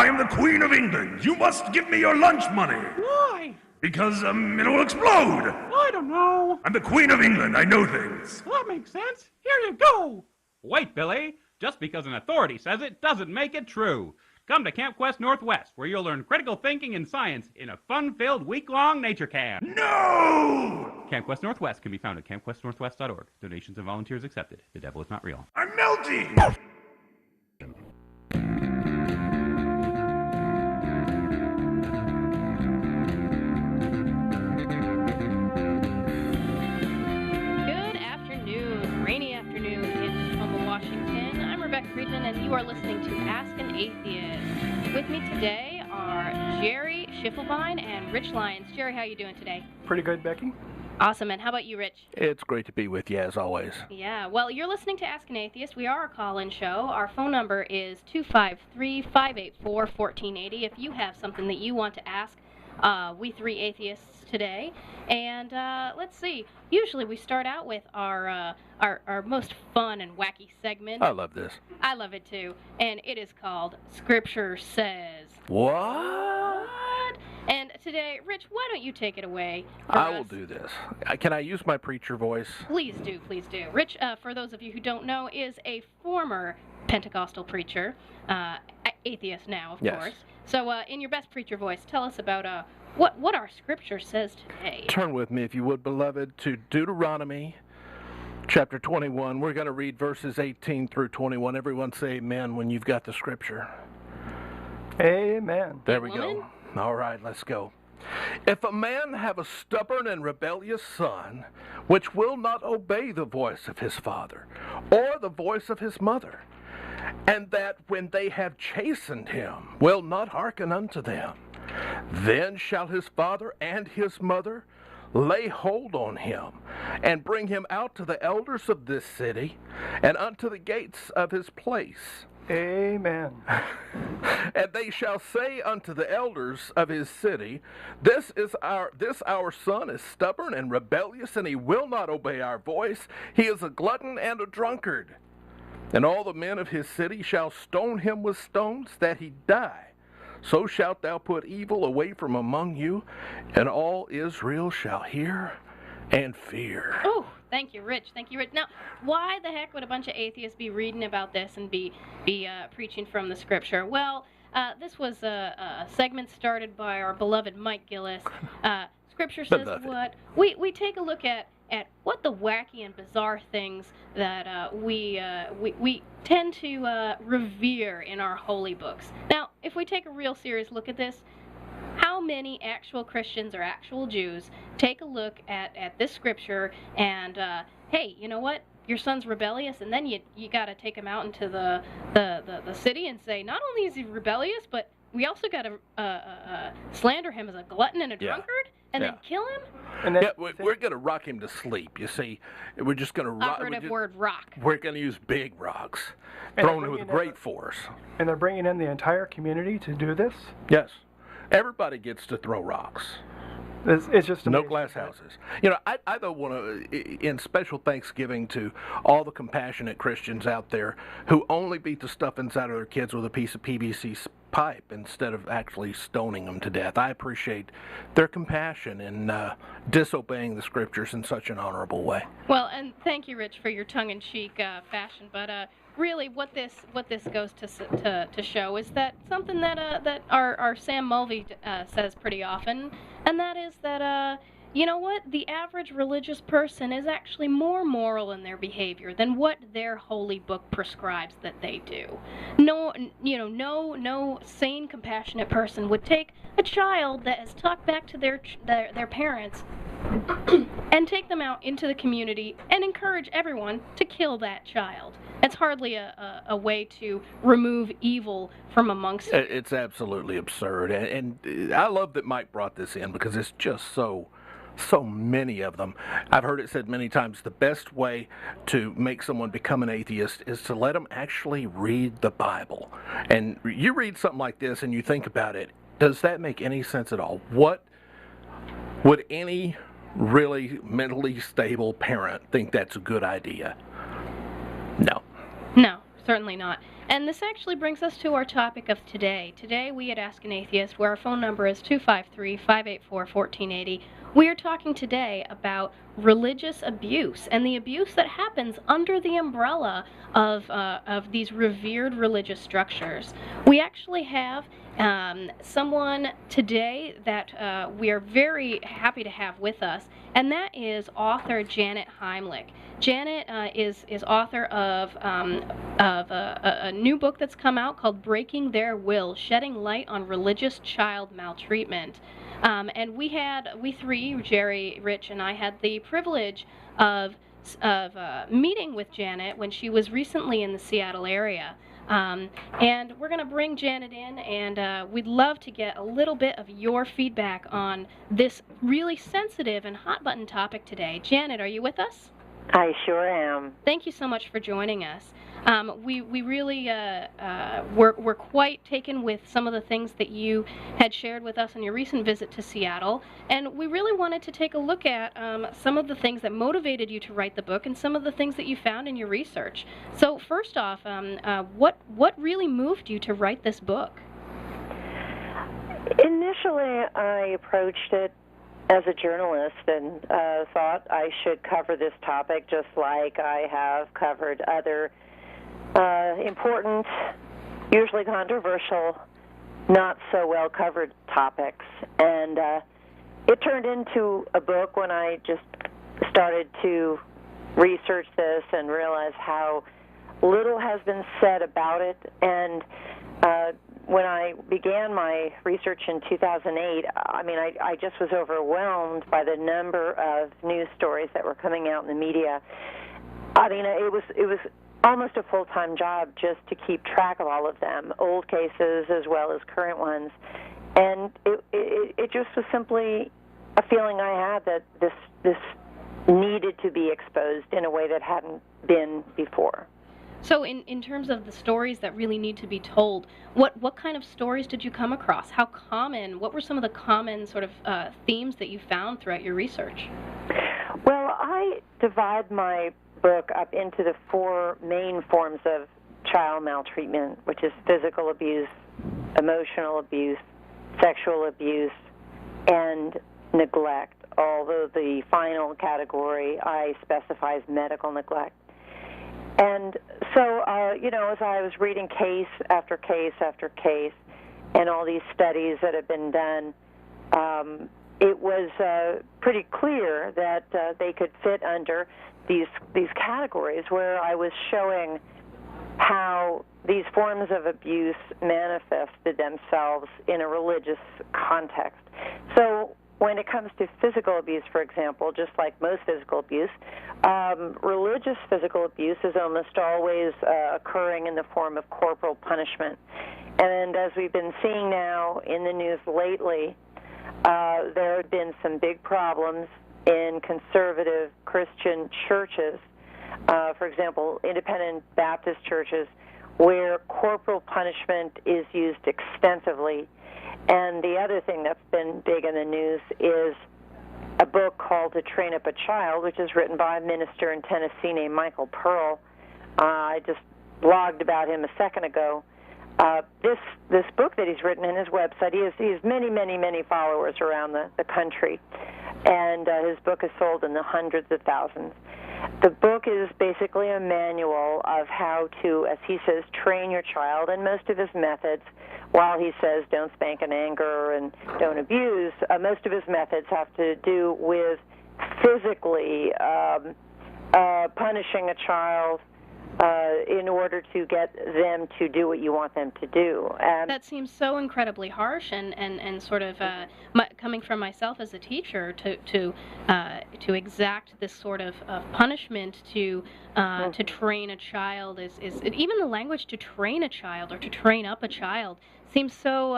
I am the Queen of England. You must give me your lunch money. Why? Because, it'll explode. I don't know. I'm the Queen of England. I know things. That makes sense. Here you go. Wait, Billy. Just because an authority says it doesn't make it true. Come to Camp Quest Northwest, where you'll learn critical thinking and science in a fun-filled week-long nature camp. No! Camp Quest Northwest can be found at campquestnorthwest.org. Donations and volunteers accepted. The devil is not real. I'm melting! And you are listening to Ask an Atheist. With me today are Jerry Schiffelbein and Rich Lyons. Jerry, how are you doing today? Pretty good, Becky. Awesome. And how about you, Rich? It's great to be with you, as always. Yeah, well, you're listening to Ask an Atheist. We are a call-in show. Our phone number is 253-584-1480 if you have something that you want to ask we three atheists today. And let's see. Usually we start out with our most fun and wacky segment. I love this. I love it too. And it is called Scripture Says. What? And today, Rich, why don't you take it away? I will do this. Can I use my preacher voice? Please do, please do. Rich, for those of you who don't know, is a former Pentecostal preacher, atheist now, of course. So in your best preacher voice, tell us about what our scripture says today. Turn with me, if you would, beloved, to Deuteronomy chapter 21. We're going to read verses 18 through 21. Everyone say amen when you've got the scripture. Amen. There we go. All right, let's go. If a man have a stubborn and rebellious son, which will not obey the voice of his father, or the voice of his mother, and that when they have chastened him, will not hearken unto them, then shall his father and his mother lay hold on him, and bring him out to the elders of this city, and unto the gates of his place. Amen. And they shall say unto the elders of his city, This our son is stubborn and rebellious, and he will not obey our voice. He is a glutton and a drunkard. And all the men of his city shall stone him with stones, that he die. So shalt thou put evil away from among you, and all Israel shall hear and fear. Oh, thank you, Rich. Thank you, Rich. Now, why the heck would a bunch of atheists be reading about this and be preaching from the scripture? Well, this was a segment started by our beloved Mike Gillis. Scripture says what? We take a look at what the wacky and bizarre things that we tend to revere in our holy books. Now, if we take a real serious look at this, how many actual Christians or actual Jews take a look at this scripture and, hey, you know what? Your son's rebellious, and then you got to take him out into the city and say, not only is he rebellious, but we also got to slander him as a glutton and a drunkard, and then kill him? And we're going to rock him to sleep, you see. We're just going to rock. Operative word, rock. We're going to use big rocks, thrown with great force. And they're bringing in the entire community to do this? Yes. Everybody gets to throw rocks. It's just amazing. No glass houses. You know, I though want to, in special thanksgiving to all the compassionate Christians out there who only beat the stuff inside of their kids with a piece of PVC pipe instead of actually stoning them to death. I appreciate their compassion in disobeying the scriptures in such an honorable way. Well, and thank you, Rich, for your tongue-in-cheek fashion, but really, what this goes to show is that something that our Sam Mulvey says pretty often, and that is that you know what, the average religious person is actually more moral in their behavior than what their holy book prescribes that they do. No sane, compassionate person would take a child that has talked back to their parents and take them out into the community and encourage everyone to kill that child. It's hardly a way to remove evil from amongst it. It's absolutely absurd. And I love that Mike brought this in because it's just so many of them. I've heard it said many times, the best way to make someone become an atheist is to let them actually read the Bible. And you read something like this and you think about it, does that make any sense at all? What would any really mentally stable parent think that's a good idea? No. No, certainly not. And this actually brings us to our topic of today. Today we at Ask an Atheist, where our phone number is 253-584-1480. We are talking today about religious abuse and the abuse that happens under the umbrella of these revered religious structures. We actually have someone today that we are very happy to have with us, and that is author Janet Heimlich. Janet is author of a new book that's come out called Breaking Their Will, Shedding Light on Religious Child Maltreatment. And we three, Jerry, Rich, and I, had the privilege of meeting with Janet when she was recently in the Seattle area. And we're going to bring Janet in, and we'd love to get a little bit of your feedback on this really sensitive and hot-button topic today. Janet, are you with us? I sure am. Thank you so much for joining us. We really were quite taken with some of the things that you had shared with us on your recent visit to Seattle, and we really wanted to take a look at some of the things that motivated you to write the book and some of the things that you found in your research. So first off, what really moved you to write this book? Initially, I approached it as a journalist and thought I should cover this topic just like I have covered other important, usually controversial, not so well covered topics. And it turned into a book when I just started to research this and realize how little has been said about it. And when I began my research in 2008, I just was overwhelmed by the number of news stories that were coming out in the media. It was almost a full-time job just to keep track of all of them, old cases as well as current ones. And it just was simply a feeling I had that this needed to be exposed in a way that hadn't been before. So in terms of the stories that really need to be told, what kind of stories did you come across? What were some of the common sort of themes that you found throughout your research? Well, I divide my book up into the four main forms of child maltreatment, which is physical abuse, emotional abuse, sexual abuse, and neglect, although the final category I specify as medical neglect. And so, as I was reading case after case after case and all these studies that have been done, it was pretty clear that they could fit under these categories where I was showing how these forms of abuse manifested themselves in a religious context. So when it comes to physical abuse, for example, just like most physical abuse, religious physical abuse is almost always occurring in the form of corporal punishment. And as we've been seeing now in the news lately, there have been some big problems in conservative Christian churches, for example, independent Baptist churches, where corporal punishment is used extensively. And the other thing that's been big in the news is a book called To Train Up a Child, which is written by a minister in Tennessee named Michael Pearl. I just blogged about him a second ago. This book that he's written in his website, he has many, many, many followers around the country, and his book is sold in the hundreds of thousands. The book is basically a manual of how to, as he says, train your child, and most of his methods, while he says don't spank in anger and don't abuse, most of his methods have to do with physically punishing a child in order to get them to do what you want them to do. That seems so incredibly harsh, and sort of coming from myself as a teacher to exact this sort of punishment to train a child is even the language to train a child or to train up a child seems so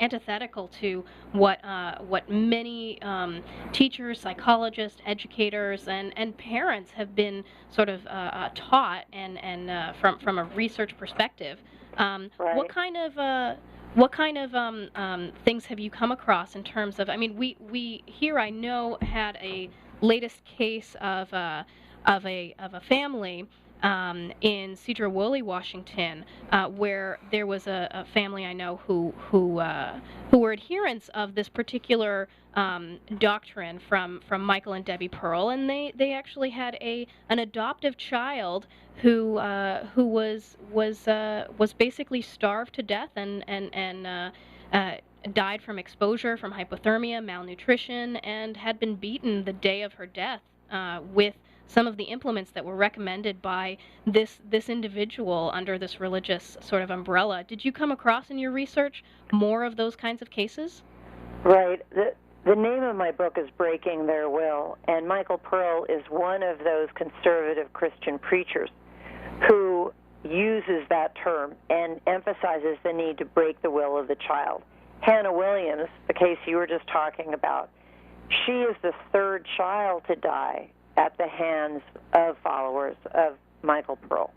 antithetical to what many teachers, psychologists, educators, and parents have been sort of taught, and from a research perspective. Right. What kind of things have you come across in terms of? I mean, we here I know had a latest case of a family in Sedro-Woolley, Washington, where there was a family I know who were adherents of this particular doctrine from Michael and Debbie Pearl, and they actually had an adoptive child who was basically starved to death and died from exposure, from hypothermia, malnutrition, and had been beaten the day of her death with some of the implements that were recommended by this individual under this religious sort of umbrella. Did you come across in your research more of those kinds of cases? Right. The name of my book is Breaking Their Will, and Michael Pearl is one of those conservative Christian preachers who uses that term and emphasizes the need to break the will of the child. Hannah Williams, the case you were just talking about, she is the third child to die at the hands of followers of Michael Pearl.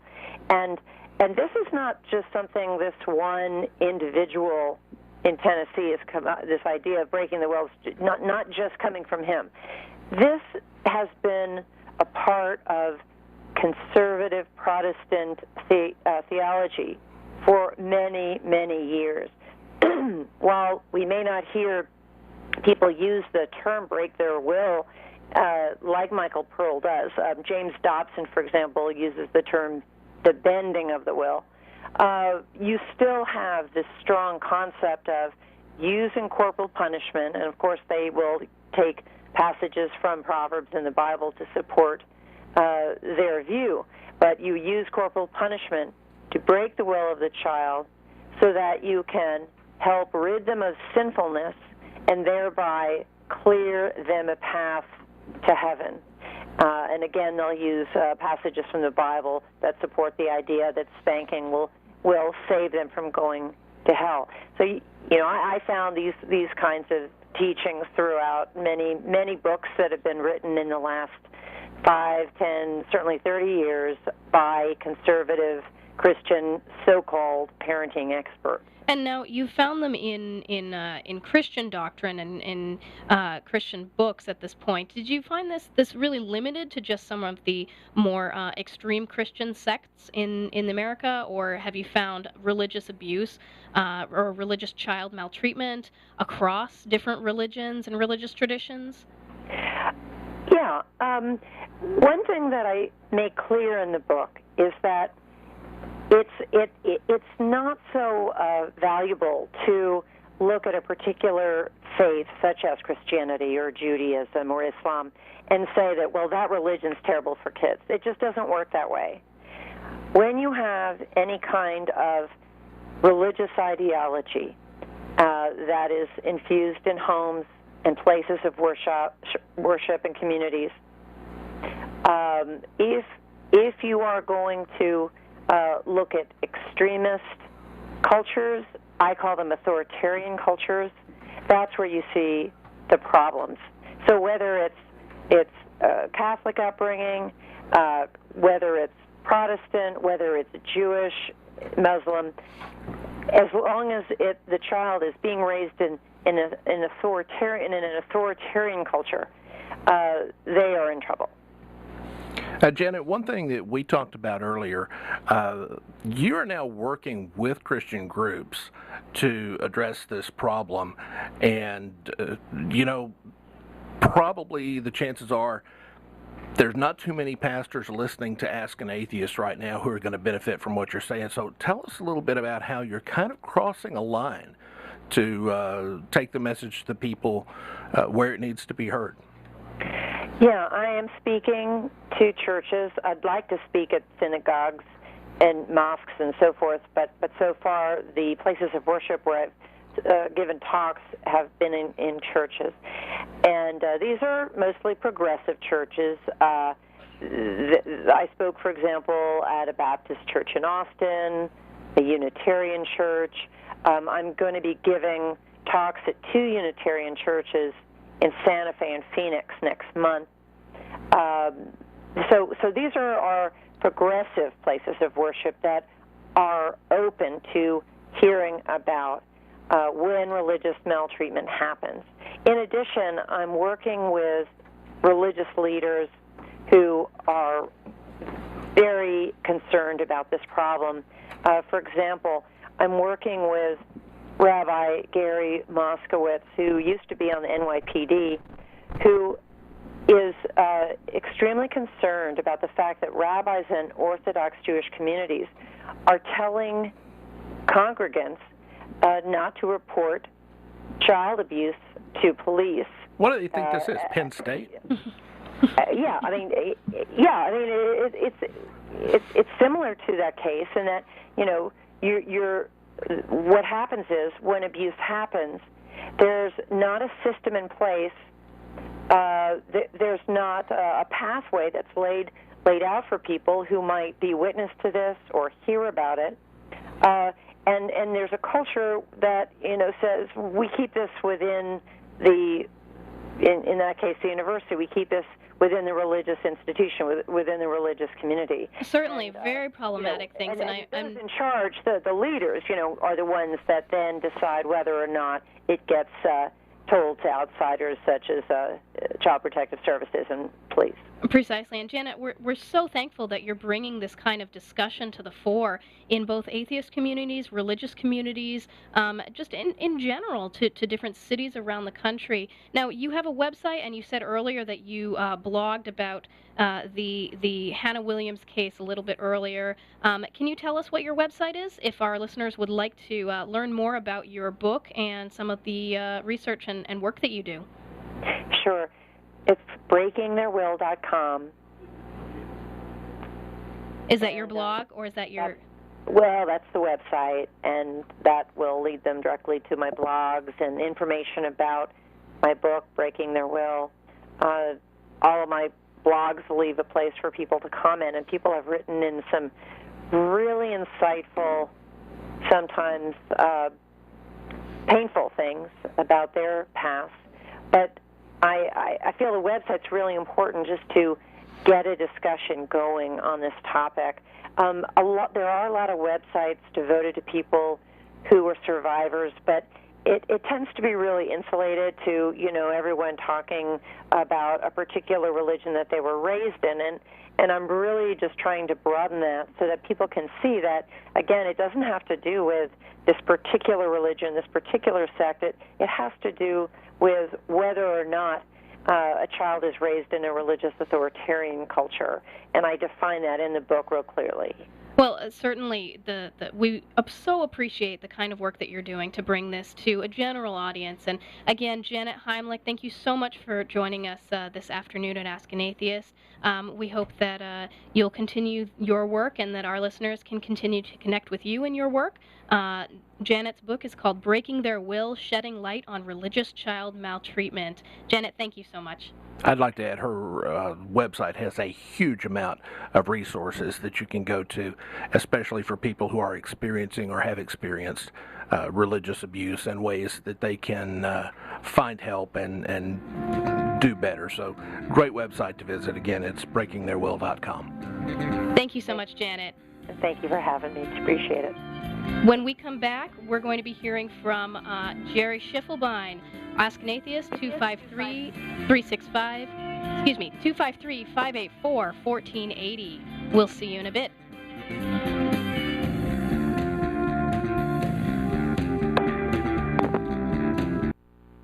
And this is not just something this one individual in Tennessee has come out, this idea of breaking the will, not just coming from him. This has been a part of conservative Protestant theology for many, many years. While we may not hear people use the term break their will like Michael Pearl does, James Dobson, for example, uses the term the bending of the will, you still have this strong concept of using corporal punishment, and of course they will take passages from Proverbs in the Bible to support their view, but you use corporal punishment to break the will of the child so that you can help rid them of sinfulness and thereby clear them a path to heaven. And again, they'll use passages from the Bible that support the idea that spanking will save them from going to hell. So, I found these kinds of teachings throughout many books that have been written in the last 5, 10, certainly 30 years by conservative Christian so-called parenting experts. And now you found them in Christian doctrine and in Christian books at this point. Did you find this really limited to just some of the more extreme Christian sects in America, or have you found religious abuse or religious child maltreatment across different religions and religious traditions? Yeah. One thing that I make clear in the book is that it's not so valuable to look at a particular faith, such as Christianity or Judaism or Islam, and say that, well, that religion's terrible for kids. It just doesn't work that way. When you have any kind of religious ideology that is infused in homes and places of worship and communities, if you are going to look at extremist cultures, I call them authoritarian cultures, that's where you see the problems. So whether it's Catholic upbringing, whether it's Protestant, whether it's Jewish, Muslim, as long as the child is being raised in an authoritarian culture, they are in trouble. Janet, one thing that we talked about earlier, you are now working with Christian groups to address this problem, and, probably the chances are there's not too many pastors listening to Ask an Atheist right now who are going to benefit from what you're saying. So tell us a little bit about how you're kind of crossing a line to take the message to people where it needs to be heard. Yeah, I am speaking to churches. I'd like to speak at synagogues and mosques and so forth, but so far the places of worship where I've given talks have been in churches. And these are mostly progressive churches. I spoke, for example, at a Baptist church in Austin, a Unitarian church. I'm going to be giving talks at 2 Unitarian churches in Santa Fe and Phoenix next month. So these are our progressive places of worship that are open to hearing about when religious maltreatment happens. In addition, I'm working with religious leaders who are very concerned about this problem. For example, I'm working with Rabbi Gary Moskowitz, who used to be on the NYPD, who is extremely concerned about the fact that rabbis in Orthodox Jewish communities are telling congregants not to report child abuse to police. What do you think this is, Penn State? It's similar to that case in that, you're what happens is when abuse happens, there's not a system in place. There's not a pathway that's laid out for people who might be witness to this or hear about it. And there's a culture that says we keep this within in that case the university. We keep this within the religious institution, within the religious community. Certainly, very problematic things. And those in charge, the leaders, are the ones that then decide whether or not it gets told to outsiders such as Child Protective Services and police. Precisely. And Janet, we're so thankful that you're bringing this kind of discussion to the fore in both atheist communities, religious communities, just in general to different cities around the country. Now, you have a website, and you said earlier that you blogged about the Hannah Williams case a little bit earlier. Can you tell us what your website is if our listeners would like to learn more about your book and some of the research and work that you do? Sure. It's breakingtheirwill.com. Is that your blog, or is that your... Well, that's the website, and that will lead them directly to my blogs and information about my book, Breaking Their Will. All of my blogs leave a place for people to comment, and people have written in some really insightful, sometimes painful things about their past. But I feel the website's really important just to get a discussion going on this topic. There are a lot of websites devoted to people who are survivors, but it tends to be really insulated to, everyone talking about a particular religion that they were raised in. And I'm really just trying to broaden that so that people can see that, again, it doesn't have to do with this particular religion, this particular sect. It has to do with whether or not a child is raised in a religious authoritarian culture. And I define that in the book real clearly. Well, certainly, we so appreciate the kind of work that you're doing to bring this to a general audience. And again, Janet Heimlich, thank you so much for joining us this afternoon at Ask an Atheist. We hope that you'll continue your work and that our listeners can continue to connect with you and your work. Janet's book is called Breaking Their Will, Shedding Light on Religious Child Maltreatment. Janet, thank you so much. I'd like to add her website has a huge amount of resources that you can go to, especially for people who are experiencing or have experienced religious abuse and ways that they can find help and do better. So, great website to visit. Again, it's breakingtheirwill.com. Thank you so much, Janet. Thank you for having me. Appreciate it. When we come back, we're going to be hearing from Jerry Schiffelbein. Ask an Atheist, 253-584-1480. We'll see you in a bit.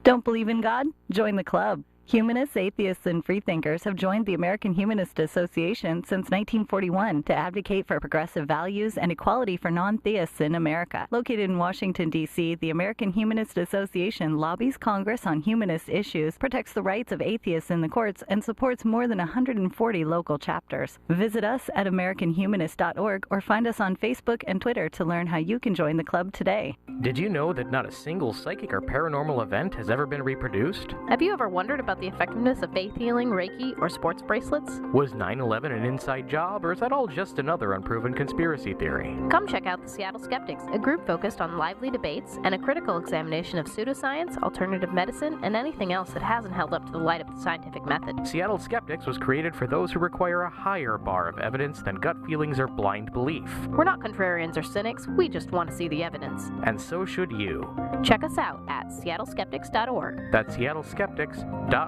Don't believe in God? Join the club. Humanists, atheists, and freethinkers have joined the American Humanist Association since 1941 to advocate for progressive values and equality for non-theists in America. Located in Washington, D.C., the American Humanist Association lobbies Congress on humanist issues, protects the rights of atheists in the courts, and supports more than 140 local chapters. Visit us at AmericanHumanist.org or find us on Facebook and Twitter to learn how you can join the club today. Did you know that not a single psychic or paranormal event has ever been reproduced? Have you ever wondered about the effectiveness of faith healing, Reiki, or sports bracelets? Was 9/11 an inside job, or is that all just another unproven conspiracy theory? Come check out the Seattle Skeptics, a group focused on lively debates and a critical examination of pseudoscience, alternative medicine, and anything else that hasn't held up to the light of the scientific method. Seattle Skeptics was created for those who require a higher bar of evidence than gut feelings or blind belief. We're not contrarians or cynics, we just want to see the evidence. And so should you. Check us out at seattleskeptics.org. That's seattleskeptics.org.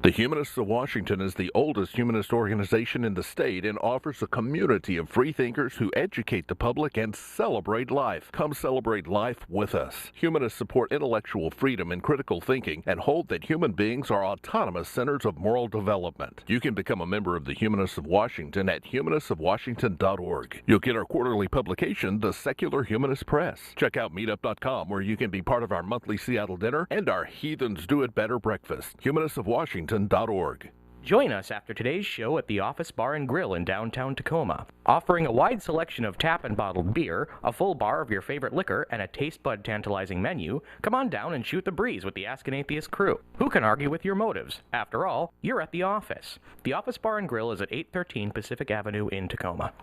The Humanists of Washington is the oldest humanist organization in the state and offers a community of free thinkers who educate the public and celebrate life. Come celebrate life with us. Humanists support intellectual freedom and critical thinking and hold that human beings are autonomous centers of moral development. You can become a member of the Humanists of Washington at humanistofwashington.org. You'll get our quarterly publication, The Secular Humanist Press. Check out meetup.com, where you can be part of our monthly Seattle dinner and our Heathens Do It Better breakfast. humanistofwashington.org. Join us after today's show at the Office Bar and Grill in downtown Tacoma. Offering a wide selection of tap and bottled beer, a full bar of your favorite liquor, and a taste bud tantalizing menu, come on down and shoot the breeze with the Ask an Atheist crew. Who can argue with your motives? After all, you're at the office. The Office Bar and Grill is at 813 Pacific Avenue in Tacoma.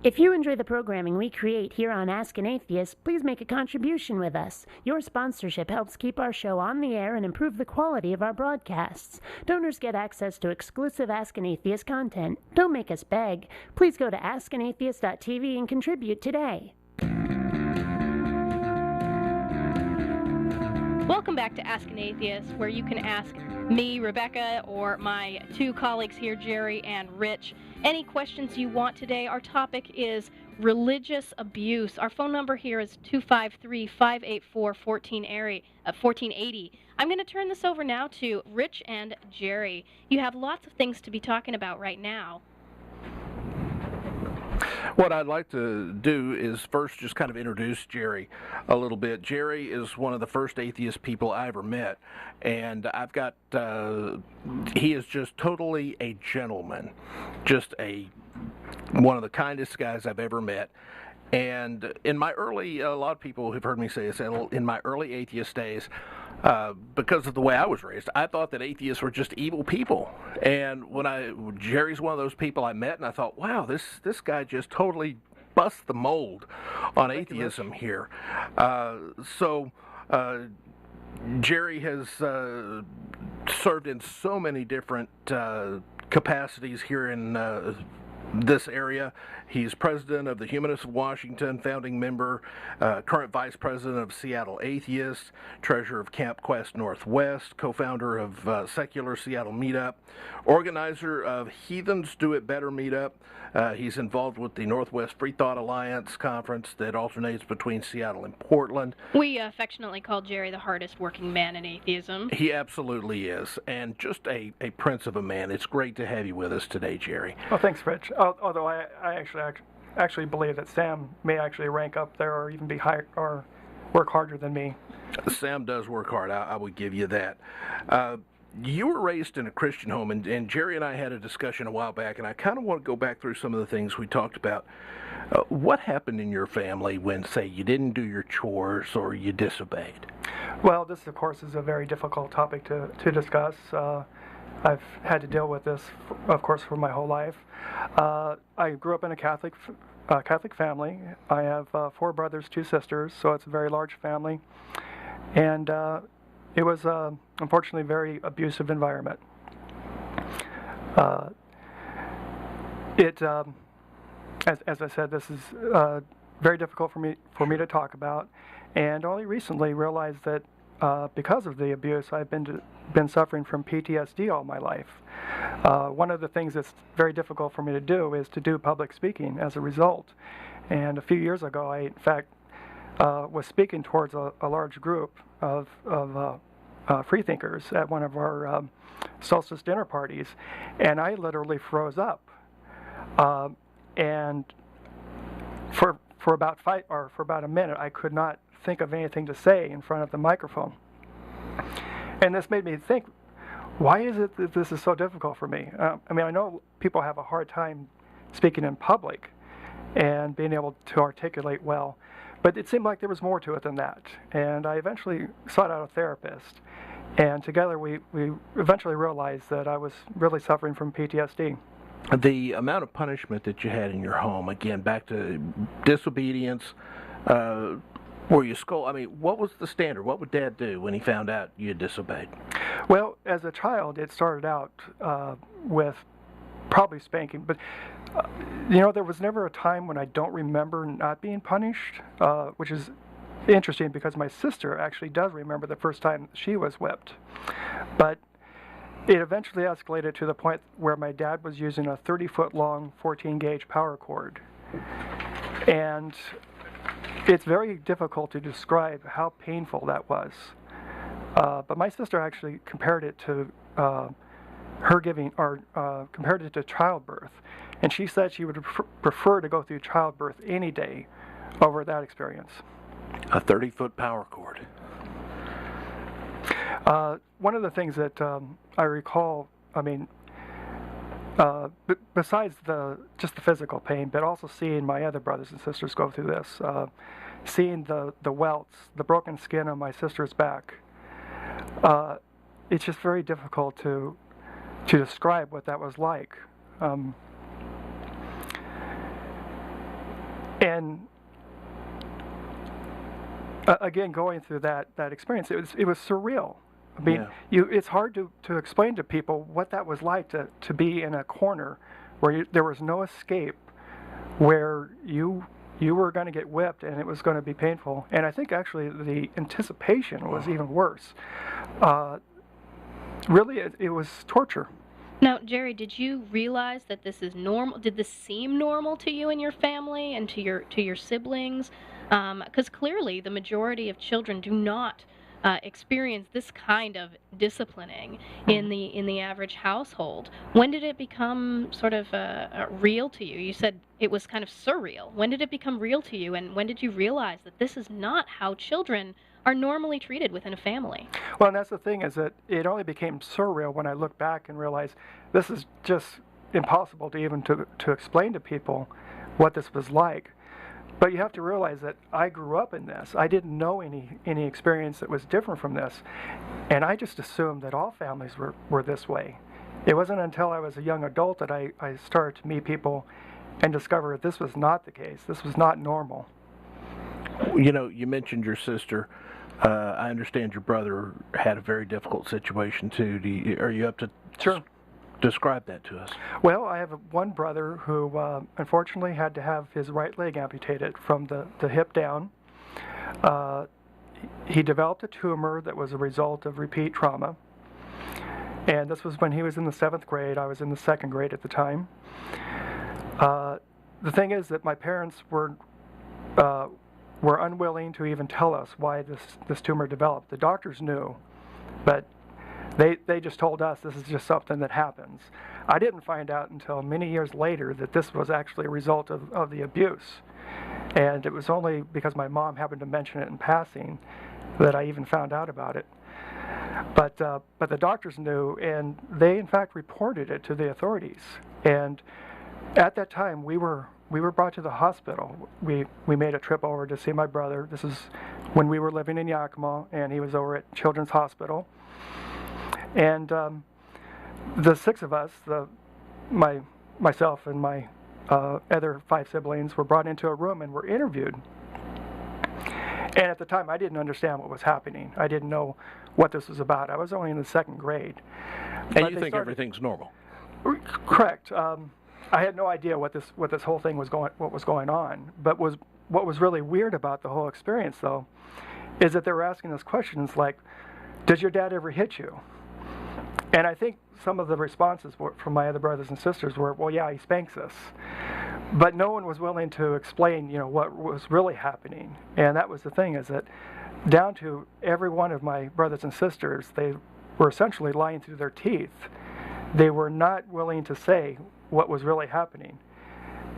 If you enjoy the programming we create here on Ask an Atheist, please make a contribution with us. Your sponsorship helps keep our show on the air and improve the quality of our broadcasts. Donors get access to exclusive Ask an Atheist content. Don't make us beg. Please go to askanatheist.tv and contribute today. Welcome back to Ask an Atheist, where you can ask me, Rebecca, or my two colleagues here, Jerry and Rich, any questions you want today. Our topic is religious abuse. Our phone number here is 253-584-1480. I'm going to turn this over now to Rich and Jerry. You have lots of things to be talking about right now. What I'd like to do is first just kind of introduce Jerry a little bit. Jerry is one of the first atheist people I ever met, and I've got, he is just totally a gentleman, just one of the kindest guys I've ever met. And in my early, a lot of people have heard me say this, in my early atheist days, because of the way I was raised, I thought that atheists were just evil people. And Jerry's one of those people I met, and I thought, wow, this guy just totally busts the mold on atheism here. Jerry has served in so many different capacities here in this area. He's president of the Humanists of Washington, founding member, current vice president of Seattle Atheist, treasurer of Camp Quest Northwest, co-founder of Secular Seattle Meetup, organizer of Heathens Do It Better Meetup. He's involved with the Northwest Free Thought Alliance conference that alternates between Seattle and Portland. We affectionately call Jerry the hardest working man in atheism. He absolutely is, and just a prince of a man. It's great to have you with us today, Jerry. Well, thanks, Rich. Although I actually believe that Sam may actually rank up there or even be higher or work harder than me. Sam does work hard. I would give you that. You were raised in a Christian home, and Jerry and I had a discussion a while back, and I kind of want to go back through some of the things we talked about. What happened in your family when, say, you didn't do your chores or you disobeyed? Well, this, of course, is a very difficult topic to discuss. I've had to deal with this, of course, for my whole life. I grew up in a Catholic family. I have 4 brothers, 2 sisters, so it's a very large family. And it was, unfortunately, a very abusive environment. As I said, this is very difficult for me to talk about, and only recently realized that because of the abuse, I've been suffering from PTSD all my life. One of the things that's very difficult for me to do is to do public speaking as a result. And a few years ago, I, in fact, was speaking towards a large group of free thinkers at one of our solstice dinner parties, and I literally froze up. And for about a minute, I could not think of anything to say in front of the microphone. And this made me think, why is it that this is so difficult for me? I mean, I know people have a hard time speaking in public and being able to articulate well, but it seemed like there was more to it than that. And I eventually sought out a therapist, and together we eventually realized that I was really suffering from PTSD. The amount of punishment that you had in your home, again, back to disobedience, were you scolded? I mean, what was the standard? What would Dad do when he found out you had disobeyed? Well, as a child, it started out with probably spanking, but there was never a time when I don't remember not being punished, which is interesting because my sister actually does remember the first time she was whipped. But it eventually escalated to the point where my dad was using a 30-foot long 14-gauge power cord. And it's very difficult to describe how painful that was. But my sister actually compared it to compared it to childbirth. And she said she would prefer to go through childbirth any day over that experience. A 30-foot power cord. One of the things that I recall, besides just the physical pain, but also seeing my other brothers and sisters go through this, seeing the welts, the broken skin on my sister's back, it's just very difficult to describe what that was like. And again, going through that experience, it was surreal. I mean, it's hard to explain to people what that was like to be in a corner where there was no escape, where you were going to get whipped and it was going to be painful. And I think actually the anticipation was even worse. Really, it was torture. Now, Jerry, did you realize that this is normal? Did this seem normal to you and your family and to your siblings? Because clearly the majority of children do not experience this kind of disciplining in the average household. When did it become sort of real to you? You said it was kind of surreal. When did it become real to you, and when did you realize that this is not how children are normally treated within a family? Well, and that's the thing, is that it only became surreal when I look back and realize this is just impossible to even to explain to people what this was like. But you have to realize that I grew up in this. I didn't know any experience that was different from this. And I just assumed that all families were this way. It wasn't until I was a young adult that I started to meet people and discover that this was not the case. This was not normal. You know, you mentioned your sister. I understand your brother had a very difficult situation too. Are you up to describe that to us? Well, I have one brother who unfortunately had to have his right leg amputated from the hip down. He developed a tumor that was a result of repeat trauma. And this was when he was in the 7th grade. I was in the 2nd grade at the time. The thing is that my parents were unwilling to even tell us why this tumor developed. The doctors knew, but they just told us this is just something that happens. I didn't find out until many years later that this was actually a result of the abuse. And it was only because my mom happened to mention it in passing that I even found out about it. But the doctors knew, and they in fact reported it to the authorities. And at that time, we were brought to the hospital. We made a trip over to see my brother. This is when we were living in Yakima, and he was over at Children's Hospital. And the 6 of us, myself and my other 5 siblings, were brought into a room and were interviewed. And at the time, I didn't understand what was happening. I didn't know what this was about. I was only in the 2nd grade. And you think everything's normal? Correct. I had no idea what this whole thing was going on. But what was really weird about the whole experience, though, is that they were asking us questions like, "Does your dad ever hit you?" And I think some of the responses from my other brothers and sisters were, "Well, yeah, he spanks us." But no one was willing to explain, what was really happening. And that was the thing, is that down to every one of my brothers and sisters, they were essentially lying through their teeth. They were not willing to say what was really happening.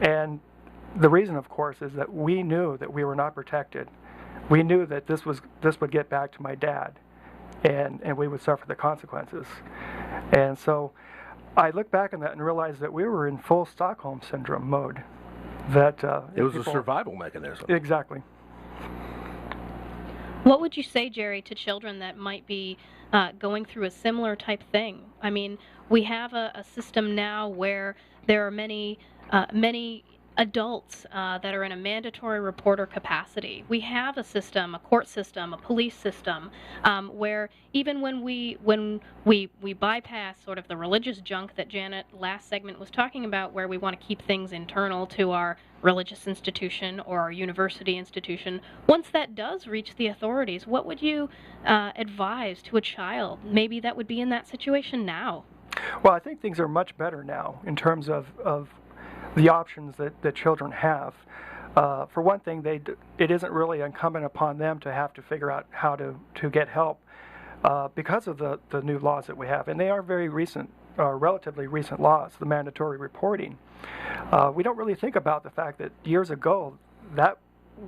And the reason, of course, is that we knew that we were not protected. We knew that this would get back to my dad, and we would suffer the consequences. And so I look back on that and realize that we were in full Stockholm Syndrome mode. That it was a survival mechanism. Exactly. What would you say, Jerry, to children that might be going through a similar type thing? I mean, we have a system now where there are many adults that are in a mandatory reporter capacity. We have a system, a court system, a police system, where even when we bypass sort of the religious junk that Janet last segment was talking about, where we want to keep things internal to our religious institution or our university institution, once that does reach the authorities, what would you advise to a child maybe that would be in that situation now? Well, I think things are much better now in terms of the options that children have. For one thing, it isn't really incumbent upon them to have to figure out how to get help because of the new laws that we have. And they are very recent, relatively recent laws, the mandatory reporting. We don't really think about the fact that years ago, that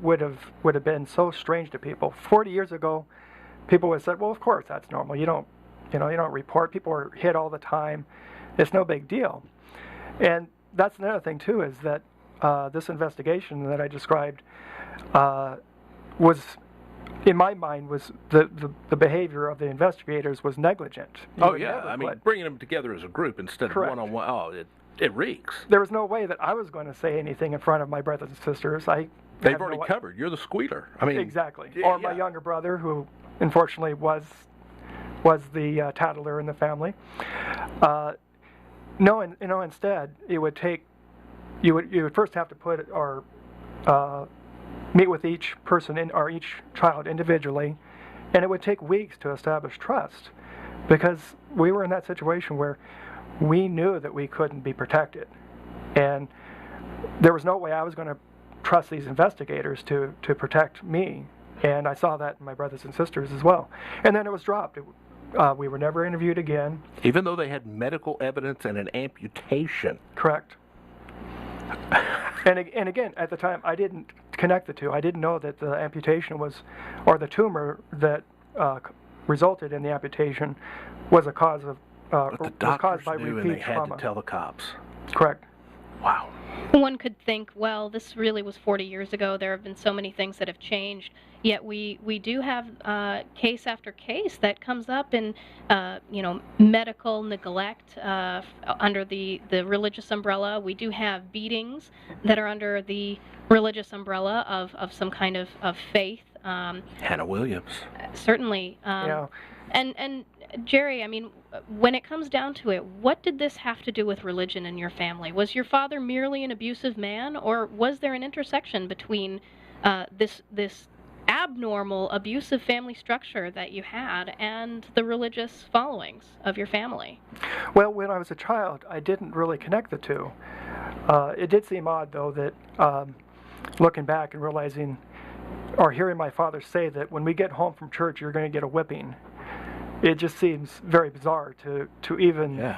would have been so strange to people. 40 years ago, people would have said, well, of course, that's normal. You don't report. People are hit all the time. It's no big deal. And that's another thing, too, is that this investigation that I described was, in my mind, was the behavior of the investigators was negligent. Oh, yeah. I mean, bringing them together as a group instead of one-on-one, it reeks. There was no way that I was going to say anything in front of my brothers and sisters. They've already covered. You're the squealer. I mean, exactly. Or my younger brother, who unfortunately was the tattler in the family. No, instead, it would take, you would first have to put or meet with each person or each child individually, and it would take weeks to establish trust, because we were in that situation where we knew that we couldn't be protected, and there was no way I was going to trust these investigators to protect me, and I saw that in my brothers and sisters as well. And then it was dropped. We were never interviewed again. Even though they had medical evidence and an amputation. Correct. And again, at the time, I didn't connect the two. I didn't know that the amputation was, or the tumor that resulted in the amputation was a cause of, but the doctors caused by knew, repeat and they had trauma. to tell the cops. Correct. Wow. One could think, well, this really was 40 years ago. There have been so many things that have changed. Yet we do have case after case that comes up in, medical neglect under the religious umbrella. We do have beatings that are under the religious umbrella of some kind of faith. Hannah Williams. Certainly. Yeah. And Jerry, I mean, when it comes down to it, what did this have to do with religion in your family? Was your father merely an abusive man, or was there an intersection between this abnormal abusive family structure that you had and the religious followings of your family? Well, when I was a child, I didn't really connect the two. It did seem odd, though, that looking back and realizing or hearing my father say that when we get home from church, you're going to get a whipping. It just seems very bizarre to even,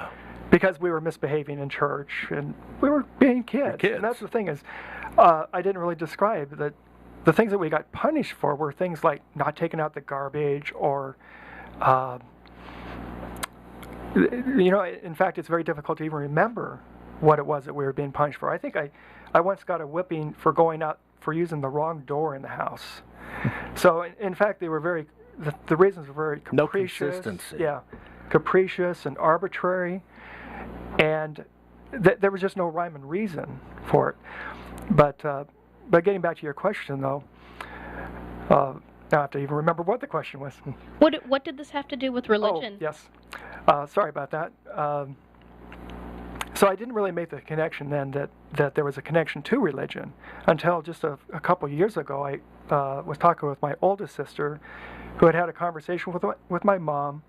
because we were misbehaving in church and we were being kids. And that's the thing is, I didn't really describe that the things that we got punished for were things like not taking out the garbage or, in fact, it's very difficult to even remember what it was that we were being punished for. I think I once got a whipping for going out for using the wrong door in the house. So, in fact, they were the reasons were very capricious. No consistency. Yeah, capricious and arbitrary, and there was just no rhyme and reason for it. But getting back to your question, though, now I have to even remember what the question was. What did this have to do with religion? Oh, yes. Sorry about that. So I didn't really make the connection then that there was a connection to religion until just a couple years ago. I was talking with my oldest sister, who had a conversation with my mom,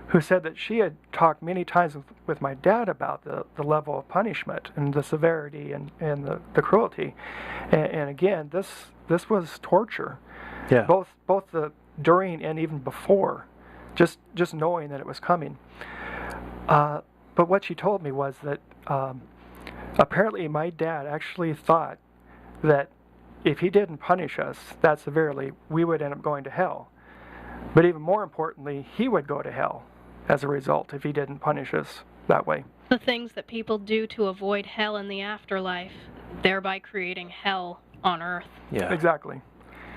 who said that she had talked many times with my dad about the level of punishment and the severity and the cruelty. And again, this was torture. Yeah. Both the during and even before, just knowing that it was coming. But what she told me was that apparently my dad actually thought that if he didn't punish us that severely, we would end up going to hell. But even more importantly, he would go to hell as a result if he didn't punish us that way. The things that people do to avoid hell in the afterlife, thereby creating hell on earth. Yeah. Exactly.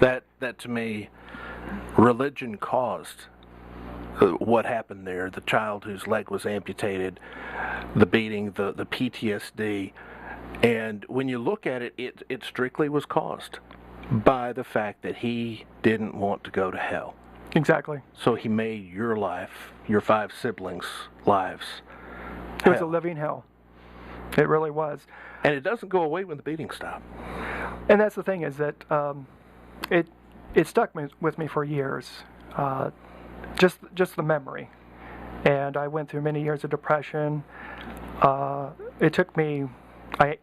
That to me, religion caused what happened there. The child whose leg was amputated, the beating, the PTSD. And when you look at it, it strictly was caused by the fact that he didn't want to go to hell. Exactly. So he made your life, your 5 siblings' lives, It was a hell. living hell. It really was. And it doesn't go away when the beatings stop. And that's the thing, is that it stuck with me for years. Just the memory. And I went through many years of depression. It took me,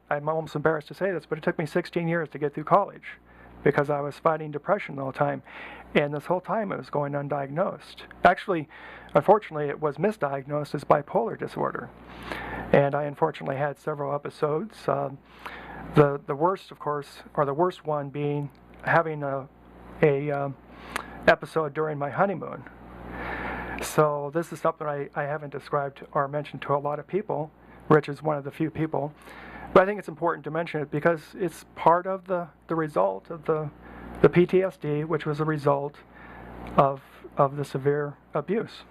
I'm almost embarrassed to say this, but it took me 16 years to get through college because I was fighting depression the whole time. And this whole time it was going undiagnosed. Actually, unfortunately, it was misdiagnosed as bipolar disorder. And I unfortunately had several episodes. The worst, of course, or the worst one being having a episode during my honeymoon. So this is something I haven't described or mentioned to a lot of people. Rich is one of the few people. But I think it's important to mention it because it's part of the result of the PTSD, which was a result of the severe abuse.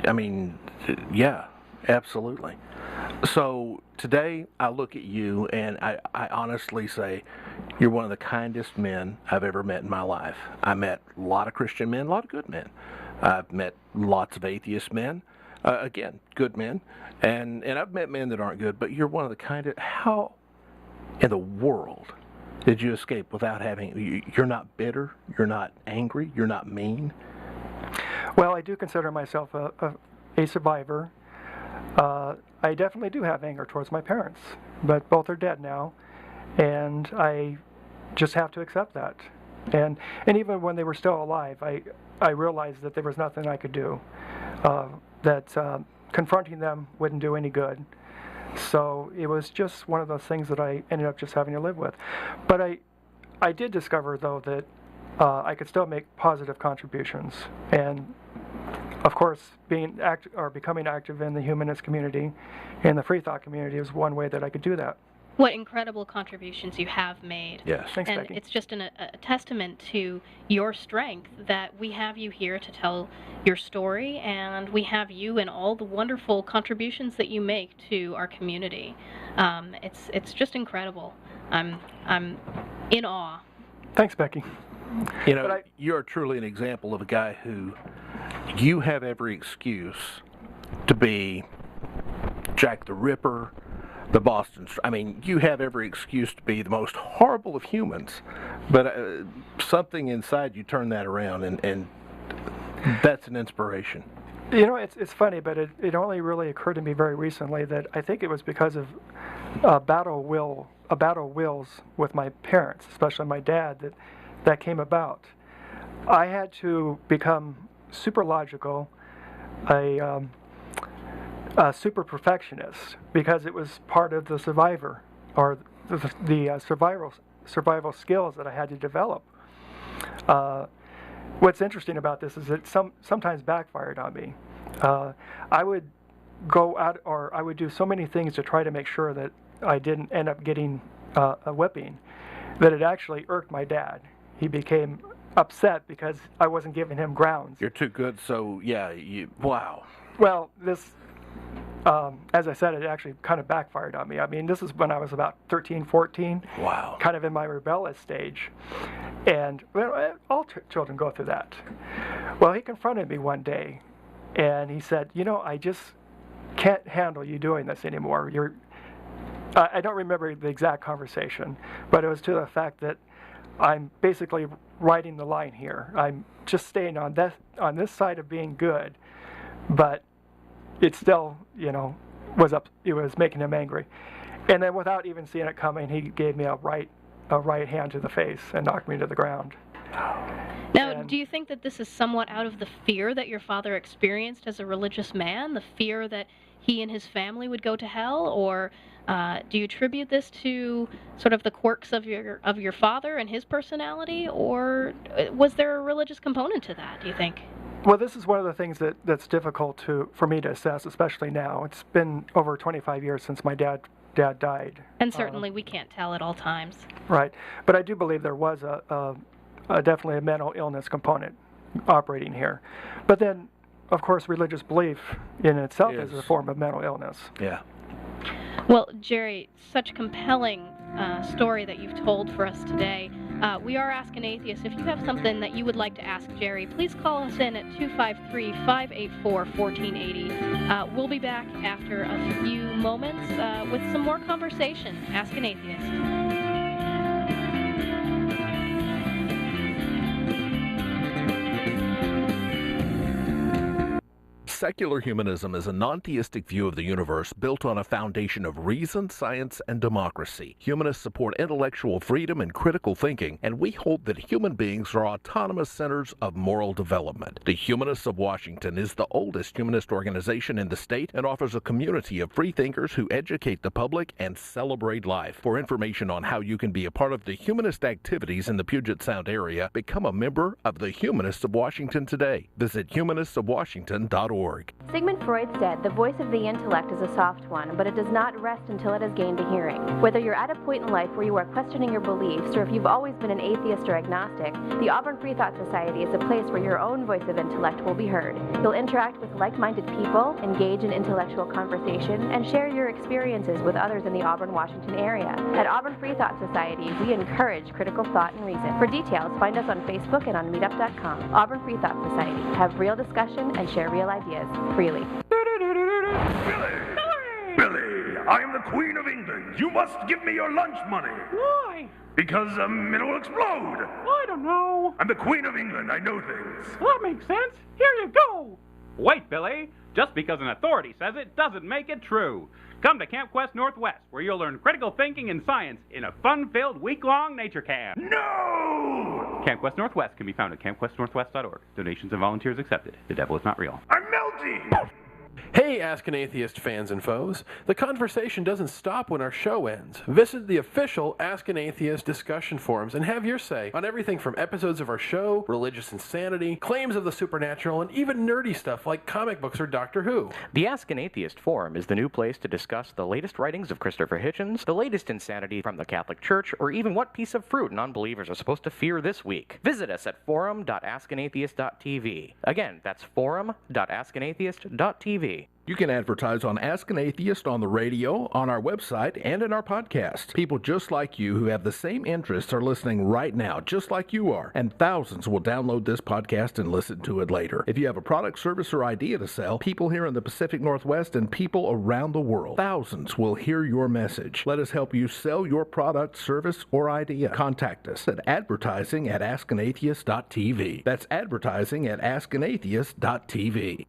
I mean, yeah, absolutely. So today I look at you and I honestly say you're one of the kindest men I've ever met in my life. I met a lot of Christian men, a lot of good men. I've met lots of atheist men, again, good men, and I've met men that aren't good, but you're one of the kindest. How in the world did you escape without having, you're not bitter, you're not angry, you're not mean? Well, I do consider myself a survivor. I definitely do have anger towards my parents, but both are dead now, and I just have to accept that. And even when they were still alive, I realized that there was nothing I could do, that confronting them wouldn't do any good. So it was just one of those things that I ended up just having to live with. But I did discover, though, that I could still make positive contributions. And of course, becoming active in the humanist community and the free thought community is one way that I could do that. What incredible contributions you have made. Yes. Thanks, and Becky. it's just a testament to your strength that we have you here to tell your story, and we have you and all the wonderful contributions that you make to our community. It's just incredible. I'm in awe. Thanks, Becky. You know, you're truly an example of a guy who you have every excuse to be Jack the Ripper, the Boston. I mean, you have every excuse to be the most horrible of humans, but something inside you turned that around, and that's an inspiration. You know, it's funny, but it only really occurred to me very recently that I think it was because of a battle wills with my parents, especially my dad, that came about. I had to become super logical, a super perfectionist, because it was part of the survivor, or the survival skills that I had to develop. What's interesting about this is that sometimes backfired on me. I would go out, or I would do so many things to try to make sure that I didn't end up getting a whipping, that it actually irked my dad. He became upset because I wasn't giving him grounds. You're too good, so yeah, wow. Well, this, as I said, it actually kind of backfired on me. I mean, this is when I was about 13, 14. Wow. Kind of in my rebellious stage. And well, all children go through that. Well, he confronted me one day, and he said, you know, I just can't handle you doing this anymore. I don't remember the exact conversation, but it was to the fact that I'm basically riding the line here. I'm just staying on this side of being good, but it still, you know, it was making him angry. And then without even seeing it coming, he gave me a right hand to the face and knocked me to the ground. Now, do you think that this is somewhat out of the fear that your father experienced as a religious man, the fear that he and his family would go to hell, or do you attribute this to sort of the quirks of your father and his personality, or was there a religious component to that, do you think? Well, this is one of the things that's difficult for me to assess, especially now. It's been over 25 years since my dad died. And certainly we can't tell at all times. Right. But I do believe there was definitely a mental illness component operating here. But then, of course, religious belief in itself is a form of mental illness. Yeah. Well, Jerry, such a compelling story that you've told for us today. We are Ask an Atheist. If you have something that you would like to ask Jerry, please call us in at 253-584-1480. We'll be back after a few moments with some more conversation. Ask an Atheist. Secular humanism is a non-theistic view of the universe built on a foundation of reason, science, and democracy. Humanists support intellectual freedom and critical thinking, and we hold that human beings are autonomous centers of moral development. The Humanists of Washington is the oldest humanist organization in the state and offers a community of free thinkers who educate the public and celebrate life. For information on how you can be a part of the humanist activities in the Puget Sound area, become a member of the Humanists of Washington today. Visit humanistofwashington.org. Sigmund Freud said the voice of the intellect is a soft one, but it does not rest until it has gained a hearing. Whether you're at a point in life where you are questioning your beliefs, or if you've always been an atheist or agnostic, the Auburn Free Thought Society is a place where your own voice of intellect will be heard. You'll interact with like-minded people, engage in intellectual conversation, and share your experiences with others in the Auburn, Washington area. At Auburn Free Thought Society, we encourage critical thought and reason. For details, find us on Facebook and on meetup.com. Auburn Free Thought Society. Have real discussion and share real ideas freely. Billy, I am the Queen of England. You must give me your lunch money. Why? Because it will explode. I don't know. I'm the Queen of England. I know things. That makes sense. Here you go. Wait, Billy. Just because an authority says it doesn't make it true. Come to Camp Quest Northwest, where you'll learn critical thinking and science in a fun-filled week-long nature camp. No! Camp Quest Northwest can be found at campquestnorthwest.org. Donations and volunteers accepted. The devil is not real. I'm melting! Hey, Ask an Atheist fans and foes. The conversation doesn't stop when our show ends. Visit the official Ask an Atheist discussion forums and have your say on everything from episodes of our show, religious insanity, claims of the supernatural, and even nerdy stuff like comic books or Doctor Who. The Ask an Atheist forum is the new place to discuss the latest writings of Christopher Hitchens, the latest insanity from the Catholic Church, or even what piece of fruit non-believers are supposed to fear this week. Visit us at forum.askanatheist.tv. Again, that's forum.askanatheist.tv. You can advertise on Ask an Atheist on the radio, on our website, and in our podcast. People just like you who have the same interests are listening right now, just like you are, and thousands will download this podcast and listen to it later. If you have a product, service, or idea to sell, people here in the Pacific Northwest and people around the world, thousands will hear your message. Let us help you sell your product, service, or idea. Contact us at advertising@askanatheist.tv. That's advertising@askanatheist.tv.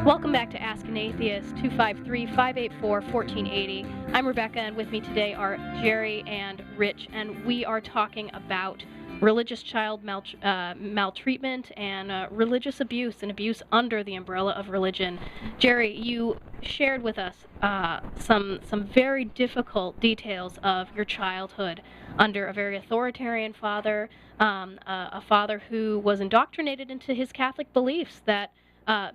Welcome back to Ask an Atheist, 253-584-1480. I'm Rebecca, and with me today are Jerry and Rich, and we are talking about religious child maltreatment and religious abuse and abuse under the umbrella of religion. Jerry, you shared with us some very difficult details of your childhood under a very authoritarian father, a father who was indoctrinated into his Catholic beliefs that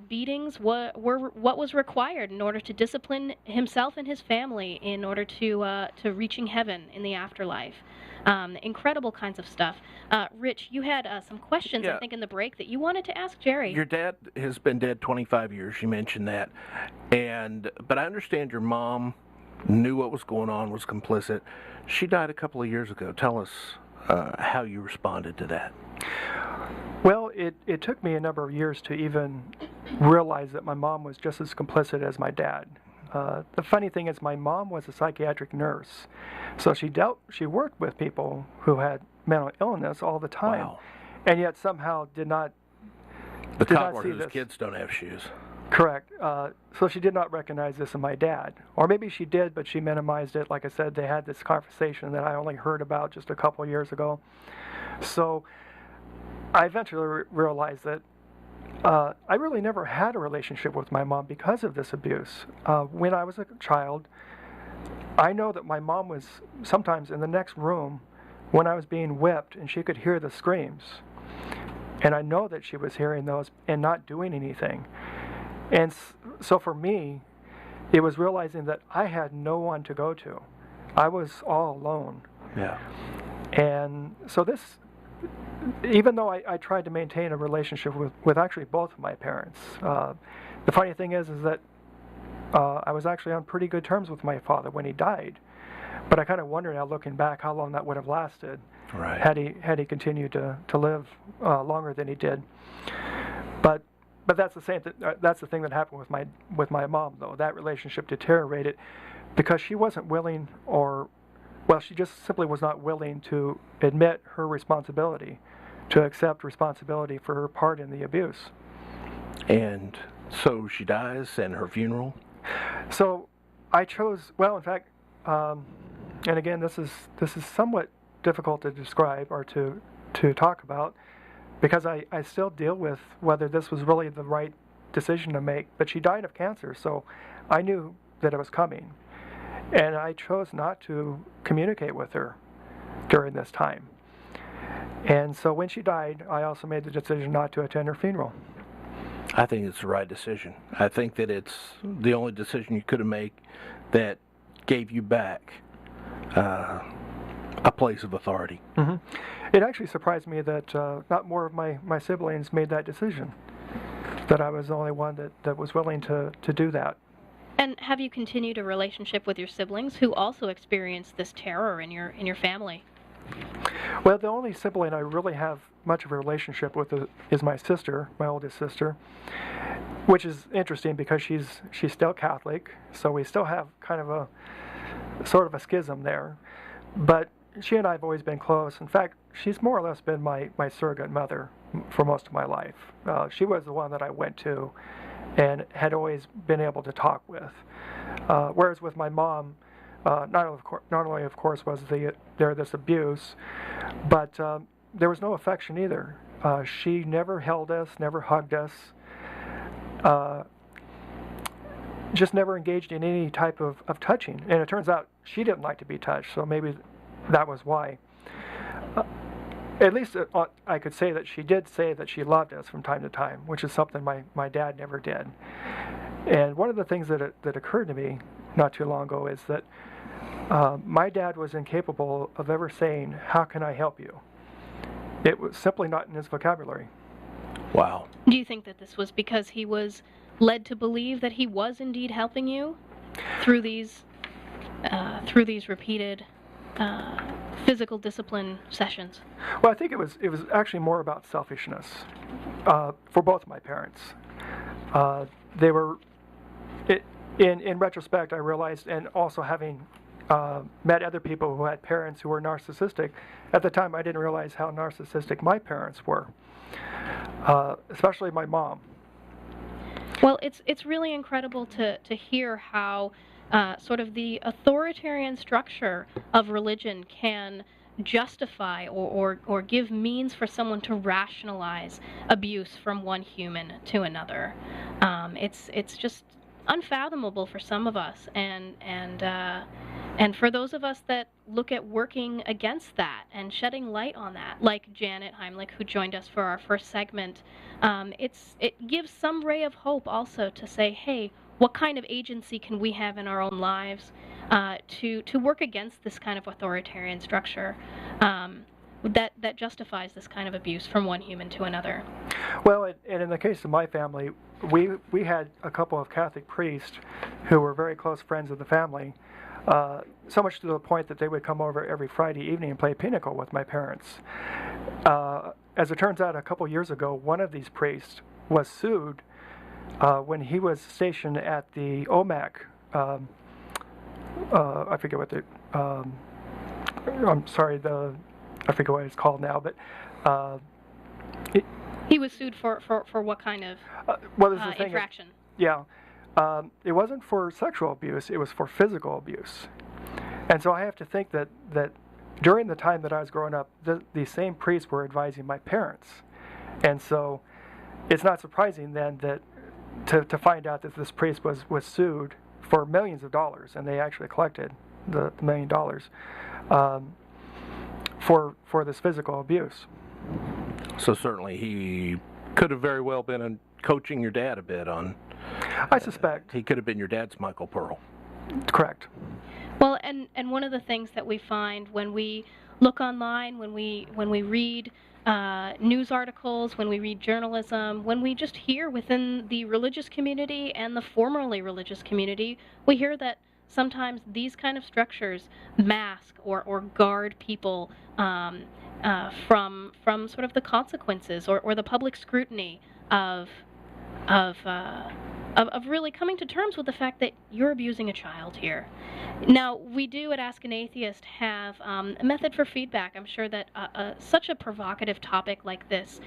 beatings were what was required in order to discipline himself and his family in order to reaching heaven in the afterlife. Incredible kinds of stuff. Rich, you had some questions, I think, in the break that you wanted to ask Jerry. Your dad has been dead 25 years, you mentioned that. But I understand your mom knew what was going on, was complicit. She died a couple of years ago. Tell us how you responded to that. Well, it took me a number of years to even realize that my mom was just as complicit as my dad. The funny thing is my mom was a psychiatric nurse, so she worked with people who had mental illness all the time, Wow. And yet somehow did not The did cop not see whose this. kids don't have shoes. Correct. So she did not recognize this in my dad. Or maybe she did, but she minimized it. Like I said, they had this conversation that I only heard about just a couple of years ago. So I eventually realized that I really never had a relationship with my mom because of this abuse. When I was a child, I know that my mom was sometimes in the next room when I was being whipped, and she could hear the screams. And I know that she was hearing those and not doing anything. And so for me, it was realizing that I had no one to go to. I was all alone. Yeah. And so this, even though I tried to maintain a relationship with actually both of my parents, the funny thing is that I was actually on pretty good terms with my father when he died. But I kind of wonder now, looking back, how long that would have lasted Right. had he continued to live longer than he did. But that's the same. That's the thing that happened with my mom, though. That relationship deteriorated because she wasn't willing, she just simply was not willing to admit her responsibility, to accept responsibility for her part in the abuse. And so she dies, and her funeral? So I chose, in fact, and again, this is somewhat difficult to describe or to talk about, because I still deal with whether this was really the right decision to make. But she died of cancer, so I knew that it was coming. And I chose not to communicate with her during this time. And so when she died, I also made the decision not to attend her funeral. I think it's the right decision. I think that it's the only decision you could have made that gave you back a place of authority. Mm-hmm. It actually surprised me that not more of my siblings made that decision, that I was the only one that was willing to do that. And have you continued a relationship with your siblings who also experienced this terror in your family? Well, the only sibling I really have much of a relationship with is my sister, my oldest sister, which is interesting because she's still Catholic, so we still have kind of a sort of a schism there. But she and I have always been close. In fact, she's more or less been my surrogate mother for most of my life. She was the one that I went to and had always been able to talk with. Whereas with my mom, not only of course was there this abuse, but there was no affection either. She never held us, never hugged us, just never engaged in any type of touching. And it turns out she didn't like to be touched, so maybe that was why. At least I could say that she did say that she loved us from time to time, which is something my dad never did. And one of the things that occurred to me not too long ago is that my dad was incapable of ever saying, "How can I help you?" It was simply not in his vocabulary. Wow. Do you think that this was because he was led to believe that he was indeed helping you through these repeated physical discipline sessions? Well, I think it was actually more about selfishness for both my parents. They were, in retrospect, I realized, and also having met other people who had parents who were narcissistic, at the time I didn't realize how narcissistic my parents were, especially my mom. Well, it's really incredible to hear how sort of the authoritarian structure of religion can justify or give means for someone to rationalize abuse from one human to another. It's just unfathomable for some of us, and for those of us that look at working against that and shedding light on that, like Janet Heimlich, who joined us for our first segment, it gives some ray of hope also to say, hey, what kind of agency can we have in our own lives to work against this kind of authoritarian structure that justifies this kind of abuse from one human to another? Well, and in the case of my family, we had a couple of Catholic priests who were very close friends of the family, so much to the point that they would come over every Friday evening and play pinochle with my parents. As it turns out, a couple years ago, one of these priests was sued when he was stationed at the OMAC. I forget what I'm sorry, I forget what it's called now, but he was sued for what kind of infraction? It wasn't for sexual abuse, it was for physical abuse. And so I have to think that during the time that I was growing up, these same priests were advising my parents. And so it's not surprising then that to find out that this priest was sued for millions of dollars, and they actually collected the $1 million for this physical abuse. So certainly he could have very well been coaching your dad a bit on... I suspect. He could have been your dad's Michael Pearl. Correct. Well, and one of the things that we find when we look online, when we read news articles, when we read journalism, when we just hear within the religious community and the formerly religious community, we hear that sometimes these kind of structures mask or guard people from sort of the consequences or the public scrutiny of really coming to terms with the fact that you're abusing a child here. Now, we do at Ask an Atheist have a method for feedback. I'm sure that such a provocative topic like this,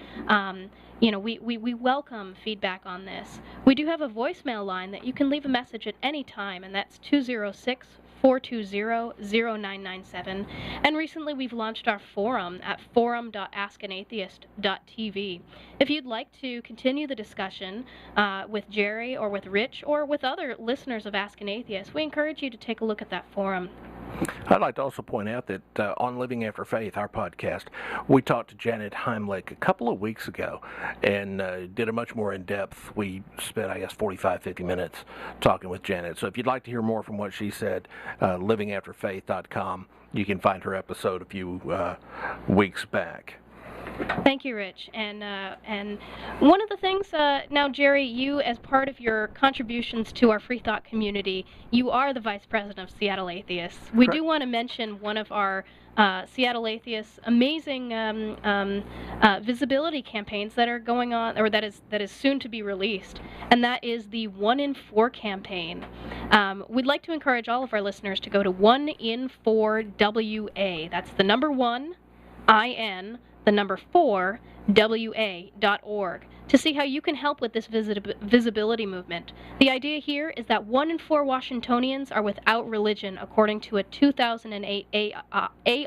we welcome feedback on this. We do have a voicemail line that you can leave a message at any time, and that's 206-420-0997. And recently we've launched our forum at forum.askanatheist.tv. If you'd like to continue the discussion with Jerry or with Rich or with other listeners of Ask an Atheist, we encourage you to take a look at that forum. I'd like to also point out that on Living After Faith, our podcast, we talked to Janet Heimlich a couple of weeks ago and did a much more in-depth. We spent, I guess, 45, 50 minutes talking with Janet. So if you'd like to hear more from what she said, livingafterfaith.com, you can find her episode a few weeks back. Thank you, Rich. And one of the things, now, Jerry, you, as part of your contributions to our free thought community, you are the vice president of Seattle Atheists. We do want to mention one of our Seattle Atheists' amazing visibility campaigns that are going on, or that is soon to be released, and that is the 1 in 4 campaign. We'd like to encourage all of our listeners to go to 1in4WA. That's the number 1, IN, the number 4, WA.org, to see how you can help with this visibility movement. The idea here is that 1 in 4 Washingtonians are without religion, according to a 2008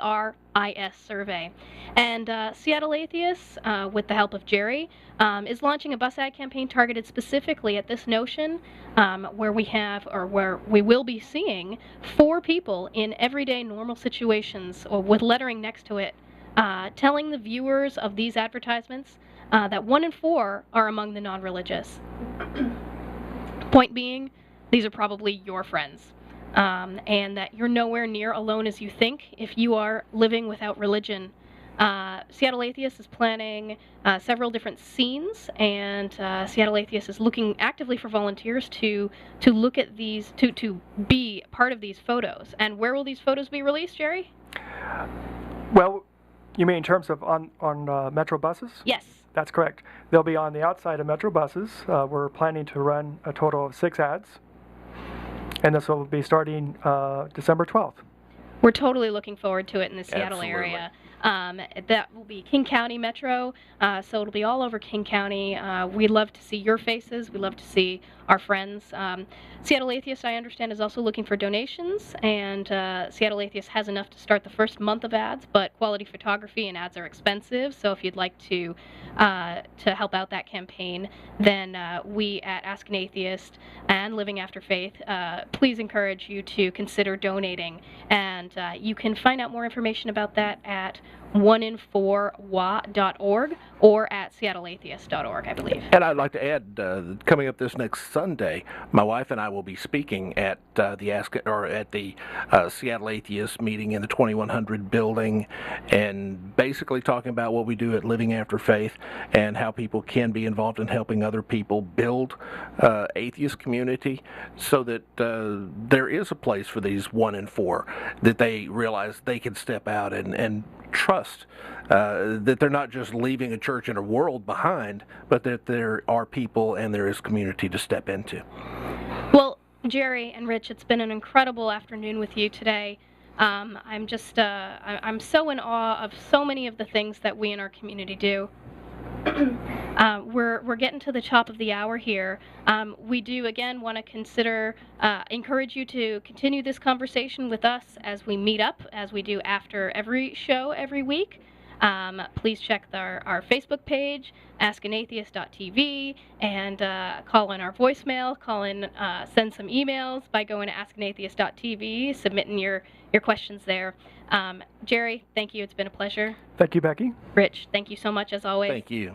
ARIS survey. And Seattle Atheists, with the help of Jerry, is launching a bus ad campaign targeted specifically at this notion, where we will be seeing 4 people in everyday normal situations, or with lettering next to it, telling the viewers of these advertisements that 1 in 4 are among the non-religious. Point being, these are probably your friends, and that you're nowhere near alone as you think if you are living without religion. Seattle Atheist is planning several different scenes, and Seattle Atheist is looking actively for volunteers to look at these, to be part of these photos. And where will these photos be released, Jerry? Well, you mean in terms of on Metro buses? Yes. That's correct. They'll be on the outside of Metro buses. We're planning to run a total of 6 ads, and this will be starting December 12th. We're totally looking forward to it in the Seattle Absolutely. area. That will be King County Metro, so it'll be all over King County. We love to see your faces. We love to see our friends. Seattle Atheist, I understand, is also looking for donations, and Seattle Atheist has enough to start the first month of ads, but quality photography and ads are expensive, so if you'd like to help out that campaign, then we at Ask an Atheist and Living After Faith please encourage you to consider donating, and you can find out more information about that at 1in4wa.org or at seattleatheist.org, I believe. And I'd like to add, coming up this next Sunday, my wife and I will be speaking at the Seattle Atheist meeting in the 2100 building, and basically talking about what we do at Living After Faith and how people can be involved in helping other people build atheist community, so that there is a place for these 1 in 4, that they realize they can step out and trust that they're not just leaving a church and a world behind, but that there are people and there is community to step into. Well, Jerry and Rich, it's been an incredible afternoon with you today. I'm so in awe of so many of the things that we in our community do. We're getting to the top of the hour here. We do again want to encourage you to continue this conversation with us as we meet up, as we do after every show every week. Please check our Facebook page, askanatheist.tv, and call in our voicemail, send some emails by going to askanatheist.tv, submitting your questions there. Jerry, thank you. It's been a pleasure. Thank you, Becky. Rich, thank you so much as always. Thank you.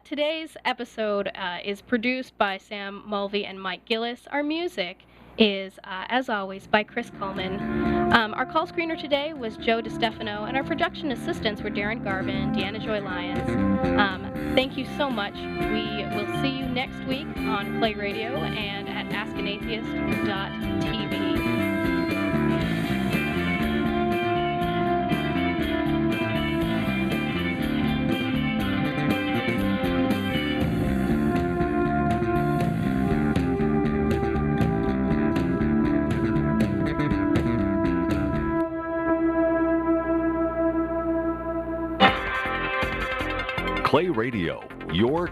Today's episode is produced by Sam Mulvey and Mike Gillis. Our music is, as always, by Chris Coleman. Our call screener today was Joe DiStefano, and our production assistants were Darren Garvin, Deanna Joy Lyons. Thank you so much. We will see you next week on KLAY Radio and at askanatheist.tv. KLAY Radio, your